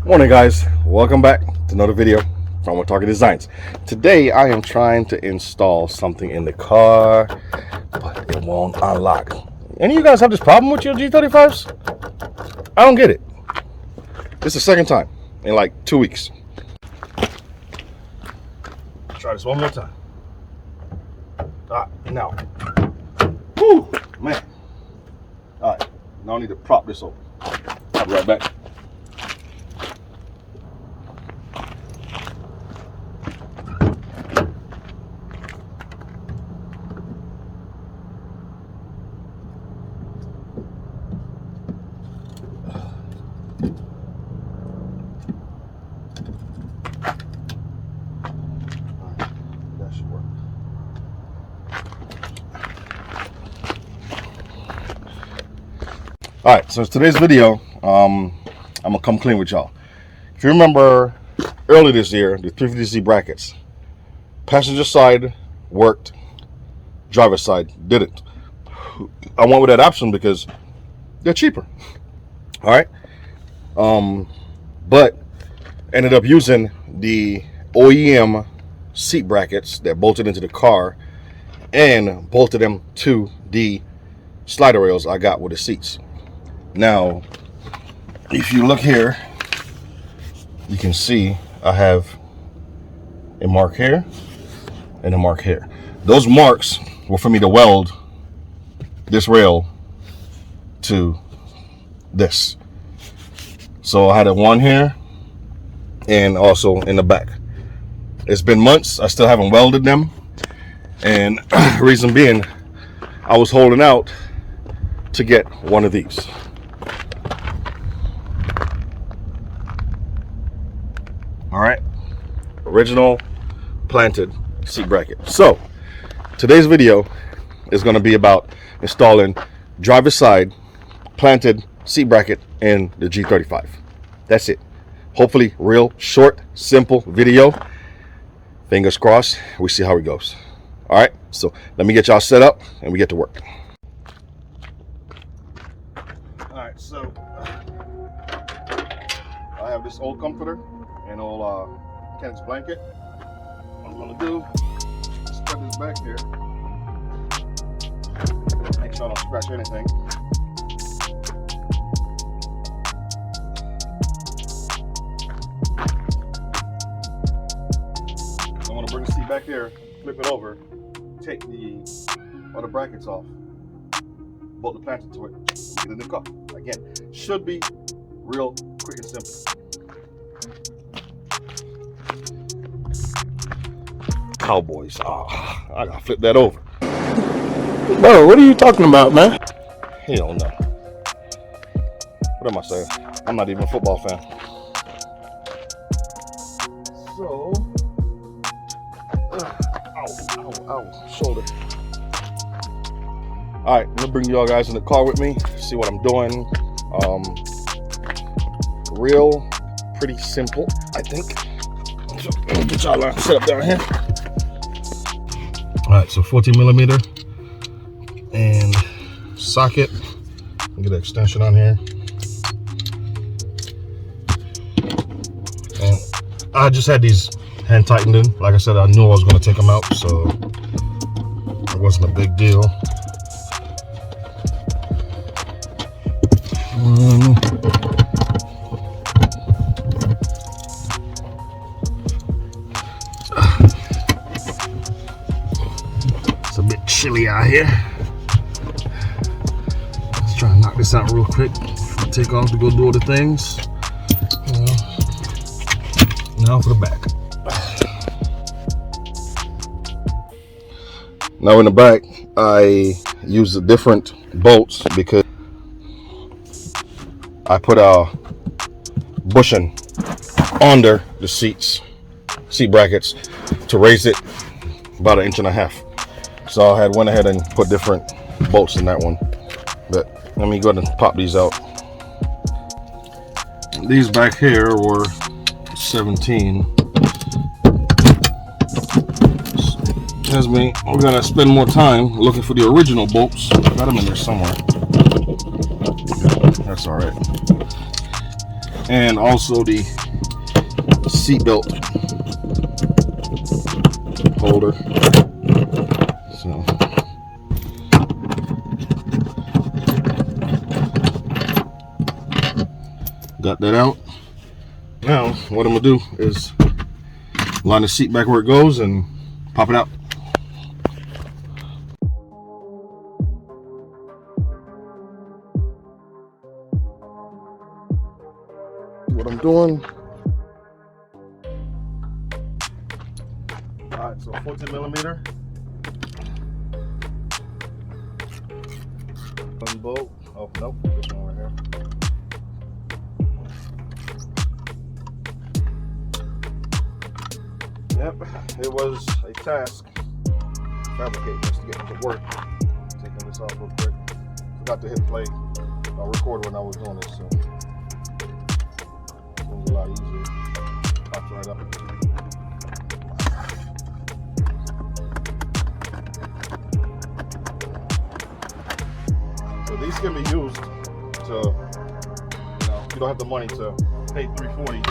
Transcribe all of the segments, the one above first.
Morning guys, welcome back to another video from Target Designs. Today I am trying to install something in the car, but it won't unlock. Any of you guys have this problem with your G35s? I don't get it. This is the second time in like 2 weeks. Try this one more time. Now. Woo, man. All right, now I need to prop this over. I'll be right back. All right, so today's video, I'm gonna come clean with y'all. If you remember earlier this year, the 350 seat brackets, passenger side worked, driver side didn't. I went with that option because they're cheaper. All right, but ended up using the OEM seat brackets that bolted into the car and bolted them to the slider rails I got with the seats. Now, if you look here, you can see I have a mark here and a mark here. Those marks were for me to weld this rail to this. So I had a one here and also in the back. It's been months, I still haven't welded them. And reason being, I was holding out to get one of these. All right, original planted seat bracket. So today's video is going to be about installing driver's side planted seat bracket in the G35. That's it. Hopefully real short, simple video. Fingers crossed, we see how it goes. All right, so let me get y'all set up and we get to work. All right, so I have this old comforter and old canvas blanket. What I'm gonna do is put this back here. Make sure I don't scratch anything. I'm gonna bring the seat back here, flip it over, take the other brackets off, bolt the planter to it, get in the car. Again, should be real quick and simple. Cowboys. Oh, I gotta flip that over. Bro, what are you talking about, man? Hell no. What am I saying? I'm not even a football fan. So, ow, shoulder. All right, I'm gonna bring y'all guys in the car with me, see what I'm doing. Real, pretty simple, I think. So, get y'all set up down here. All right, so 14 millimeter and socket. Get an extension on here. And I just had these hand tightened in. Like I said, I knew I was going to take them out, so it wasn't a big deal. It's a bit chilly out here. Let's try and knock this out real quick. Take off to go do other things. Now for the back. Now in the back, I use the different bolts because I put a bushing under the seat brackets to raise it about 1.5 inches. So I went ahead and put different bolts in that one. But let me go ahead and pop these out. These back here were 17. As me, we're gonna spend more time looking for the original bolts. I got them in there somewhere. That's all right. and also the seat belt holder. So got that out. Now what I'm gonna do is line the seat back where it goes and pop it out. What I'm doing. Alright, so 14 millimeter. One bolt. Oh nope, this one right here. Yep, it was a task fabricating this to get it to work. Taking this off real quick. Forgot to hit play. I'll record when I was doing this, so it was a lot easier. Pops right up. So these can be used to, you know, if you don't have the money to pay $340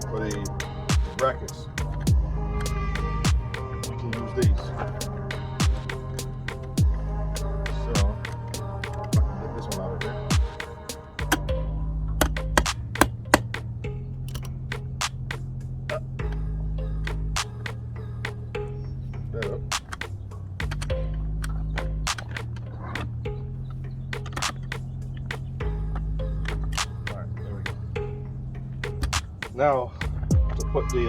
for the brackets, you can use these. So if I can get this one out of here. That up. Alright, there we go. Now to put the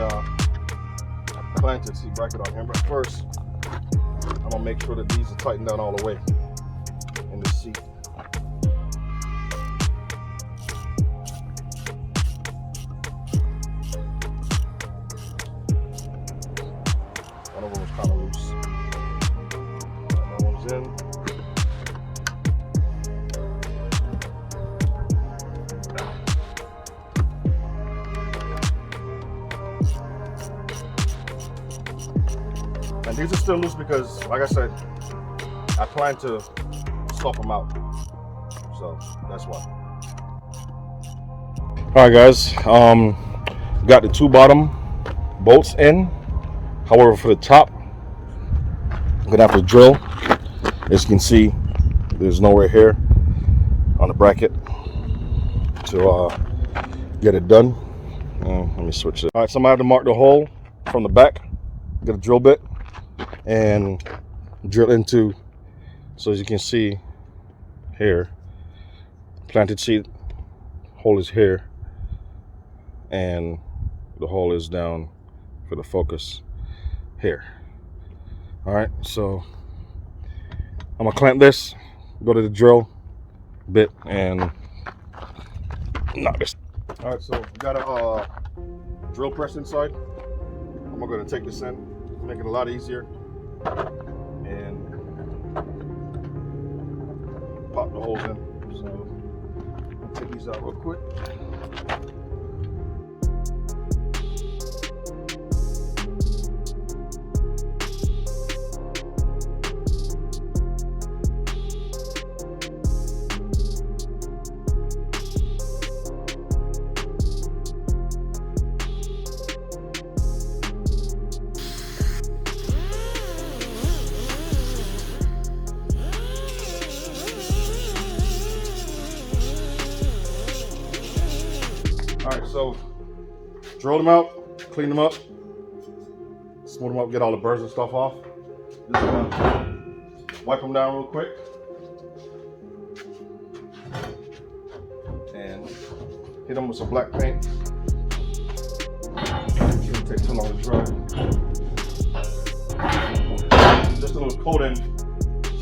planted seat bracket on here, but first I'm gonna make sure that these are tightened down all the way in the seat. One of them was kind of loose. That one's in. And these are still loose because, like I said, I plan to swap them out. So that's why. All right, guys. Got the two bottom bolts in. However, for the top, I'm gonna have to drill. As you can see, there's nowhere here on the bracket to get it done. Let me switch it. All right, so I'm gonna have to mark the hole from the back. Get a drill bit and drill into, so as you can see here, planted seat hole is here and the hole is down for the focus here. All right, so I'm gonna clamp this, go to the drill bit and knock this. All right, so we got a drill press inside. I'm gonna take this in, make it a lot easier, and pop the holes in. So I'll take these out real quick. All right, so drill them out, clean them up, smooth them up, get all the burrs and stuff off. Just gonna wipe them down real quick and hit them with some black paint. Shouldn't take too long to dry. Just a little coating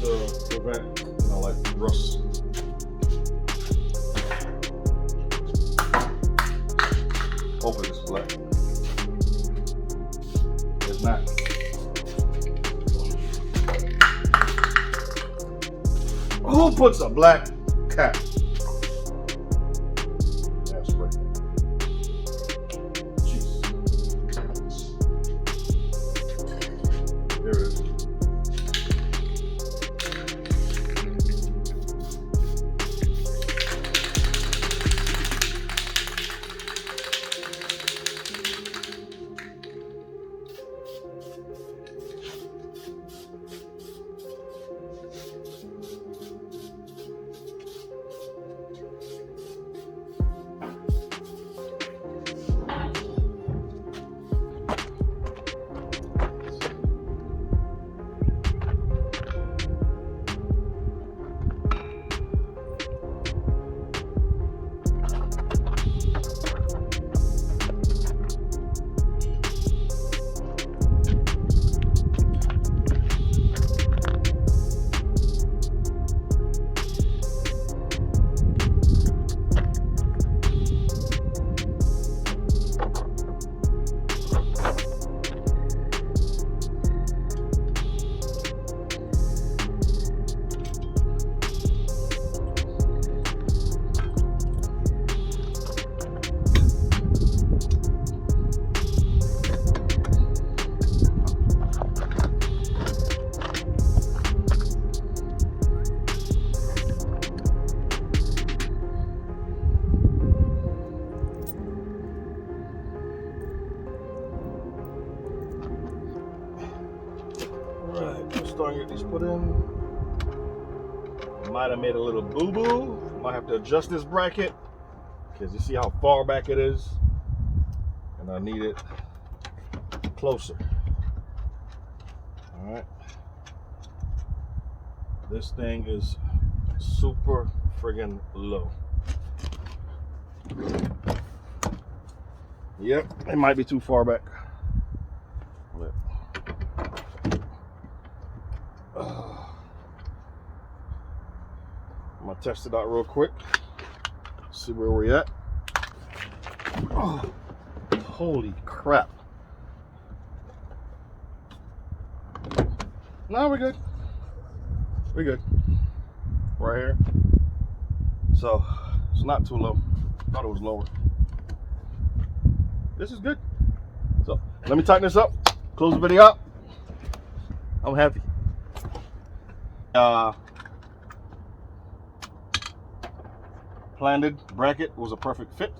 to prevent, you know, like rust. Hopefully it's black. It's not. Who puts a black cap? That's right. Jeez. There it is. starting to get these put in. Might have made a little boo-boo. Might have to adjust this bracket because you see how far back it is, and I need it closer. All right. This thing is super friggin' low. Yep, it might be too far back. But, I'm gonna test it out real quick. See where we're at. Oh, holy crap. No, we're good. We're good. Right here. So, it's not too low. Thought it was lower. This is good. So, let me tighten this up. Close the video out. I'm happy. Planted bracket was a perfect fit.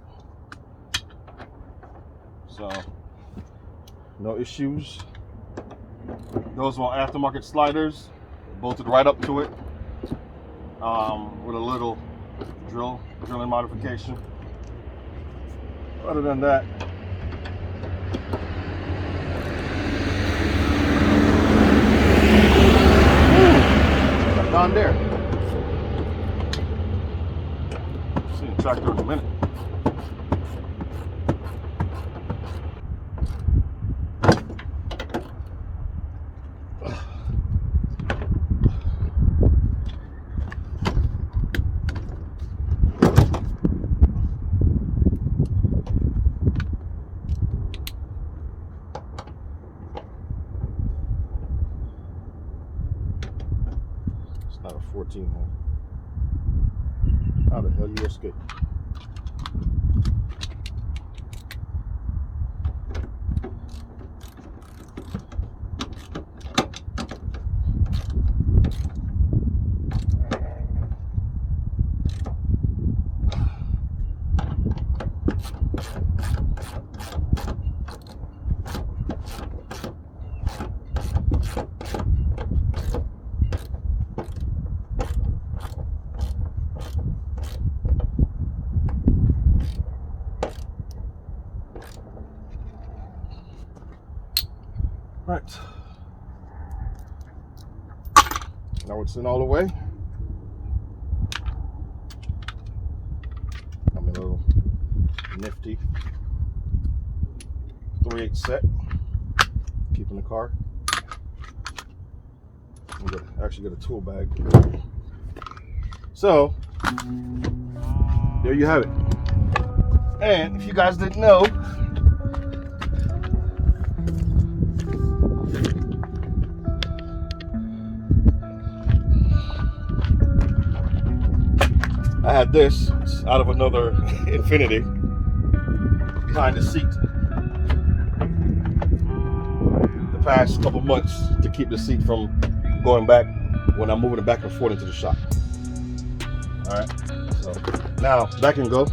So, no issues. Those were aftermarket sliders, bolted right up to it with a little drilling modification. Other than that, down there. See the tractor in a minute. Not a 14 hole. How the hell you escape? Right. Now it's in all the way. I'm a little nifty 3/8 set. Keeping the car. I'm actually get a tool bag. So there you have it. And if you guys didn't know, I had this out of another Infinity behind the seat the past couple months to keep the seat from going back when I'm moving it back and forth into the shop. All right, so now back and go.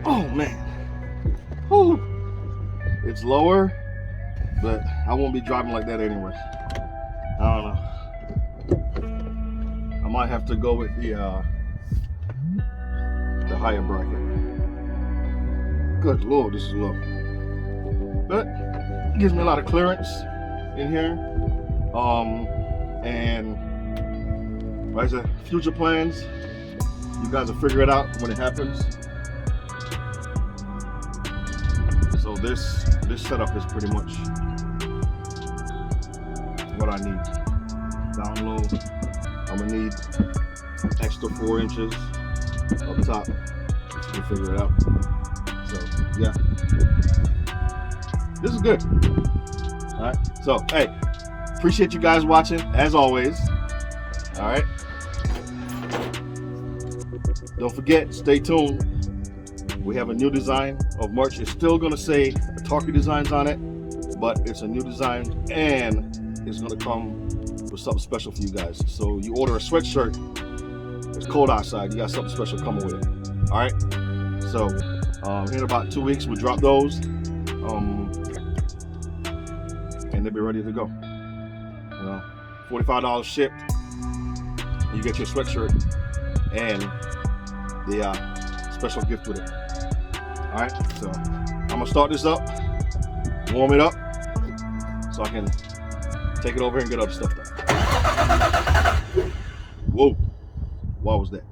Oh man, whew. It's lower, but I won't be driving like that anyway. I don't know. I might have to go with the higher bracket. Good Lord, this is low. But it gives me a lot of clearance in here. And like I said, future plans, you guys will figure it out when it happens. So this setup is pretty much what I need. Down low, I'm gonna need extra 4 inches up top to figure it out. So yeah, this is good. All right. So hey, appreciate you guys watching as always. All right. Don't forget, stay tuned. We have a new design of merch. It's still gonna say Torque Designs on it, but it's a new design and it's gonna come with something special for you guys. So you order a sweatshirt, it's cold outside, you got something special coming with it. All right, so in about 2 weeks we'll drop those and they'll be ready to go. You know, $45 shipped, you get your sweatshirt and the special gift with it. All right, so I'm gonna start this up, warm it up, so I can take it over and get other stuff done. Whoa, what was that?